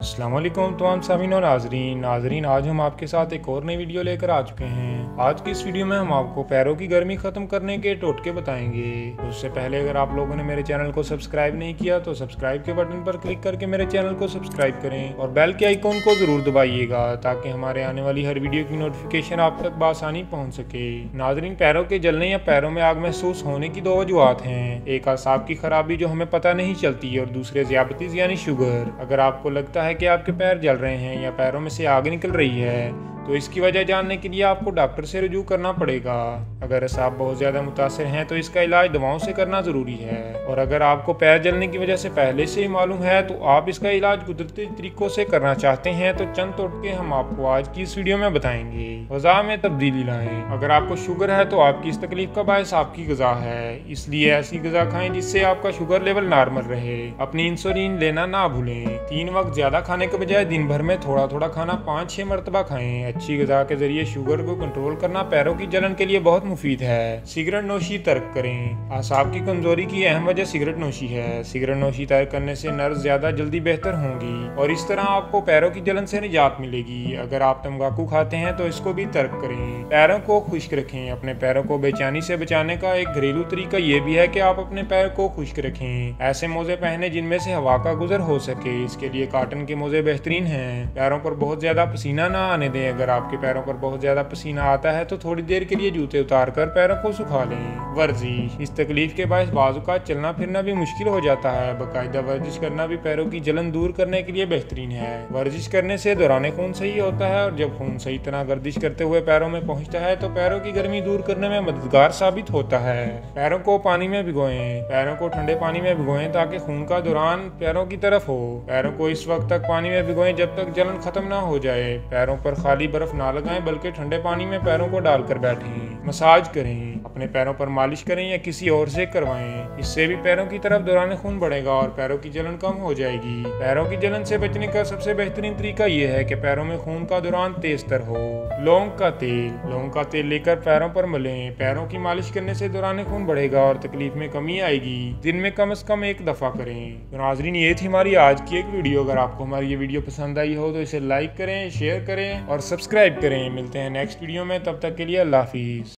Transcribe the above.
अस्सलाम वालेकुम तमाम सामीन और नाजरीन आज हम आपके साथ एक और नई वीडियो लेकर आ चुके हैं। आज की इस वीडियो में हम आपको पैरों की गर्मी ख़त्म करने के टोटके बताएंगे। उससे पहले अगर आप लोगों ने मेरे चैनल को सब्सक्राइब नहीं किया तो सब्सक्राइब के बटन पर क्लिक करके मेरे चैनल को सब्सक्राइब करें और बेल के आइकॉन को ज़रूर दबाइएगा ताकि हमारे आने वाली हर वीडियो की नोटिफिकेशन आप तक बआसानी पहुँच सके। नाजरीन, पैरों के जलने या पैरों में आग महसूस होने की दो वजूहत हैं। एक असाब की खराबी जो हमें पता नहीं चलती और दूसरे ज़ियाबतीस यानी शुगर। अगर आपको लगता है कि आपके पैर जल रहे हैं या पैरों में से आग निकल रही है तो इसकी वजह जानने के लिए आपको डॉक्टर से रुजू करना पड़ेगा। अगर असाब बहुत ज़्यादा मुतासर हैं तो इसका इलाज दवाओं से करना ज़रूरी है, और अगर आपको पैर जलने की वजह से पहले से ही मालूम है तो आप इसका इलाज कुदरती तरीकों से करना चाहते हैं तो चंद टोटके हम आपको आज की इस वीडियो में बताएंगे। ग़िज़ा में तब्दीली लाएं। अगर आपको शुगर है तो आपकी इस तकलीफ का बायस आपकी ग़िज़ा है, इसलिए ऐसी ग़िज़ा खाएं जिससे आपका शुगर लेवल नॉर्मल रहे। अपनी इंसुलिन लेना ना भूलें। 3 वक्त ज़्यादा खाने के बजाय दिन भर में थोड़ा थोड़ा खाना 5-6 मरतबा खाएं। अच्छी ग़िज़ा के जरिए शुगर को कंट्रोल करना पैरों की जलन के लिए बहुत मुफीद है। सिगरेट नोशी तर्क करें। आसाब की कमजोरी की अहम वजह सिगरेट नोशी है। सिगरेट नोशी तर्क करने से नर्व ज्यादा जल्दी बेहतर होंगी और इस तरह आपको पैरों की जलन से निजात मिलेगी। अगर आप तंबाकू खाते हैं तो इसको भी तर्क करें। पैरों को खुश्क रखें। अपने पैरों को बेचैनी से बचाने का एक घरेलू तरीका ये भी है कि आप अपने पैर को खुश्क रखें। ऐसे मोजे पहने जिनमें से हवा का गुजर हो सके। इसके लिए कॉटन के मोजे बेहतरीन हैं। पैरों पर बहुत ज्यादा पसीना ना आने दें। अगर आपके पैरों पर बहुत ज्यादा पसीना आता है तो थोड़ी देर के लिए जूते उतार कर पैरों को सुखा लें। वर्जिश। इस तकलीफ के बायस बाजुकात चलना फिरना भी मुश्किल हो जाता है। बाकायदा वर्जिश करना भी पैरों की जलन दूर करने के लिए बेहतरीन है। वर्जिश करने से दौरान खून सही होता है और जब खून सही तरह गर्दिश करते हुए पैरों में पहुंचता है तो पैरों की गर्मी दूर करने में मददगार साबित होता है। पैरों को पानी में भिगोएं। पैरों को ठंडे पानी में भिगोएं ताकि खून का दौरान पैरों की तरफ हो। पैरों को इस वक्त तक पानी में भिगोएं जब तक जलन खत्म ना हो जाए। पैरों पर खाली बर्फ ना लगाएं बल्कि ठंडे पानी में पैरों को डालकर बैठें। मसाज करें। अपने पैरों पर मालिश करें या किसी और से करवाएं। इससे भी पैरों की तरफ दौरान खून बढ़ेगा और पैरों की जलन कम हो जाएगी। पैरों की जलन से बचने का सबसे बेहतरीन तरीका यह है कि पैरों में खून का दौरान तेज तर हो। लौंग का तेल। लौंग का तेल लेकर पैरों पर मलें। पैरों की मालिश करने से दौरान खून बढ़ेगा और तकलीफ में कमी आएगी। दिन में कम से कम 1 दफा करें। तो नाजरीन, ये थी हमारी आज की एक वीडियो। अगर आपको हमारी ये वीडियो पसंद आई हो तो इसे लाइक करें, शेयर करें और सब्सक्राइब करें। मिलते हैं नेक्स्ट वीडियो में, तब तक के लिए अल्लाह हाफिज़।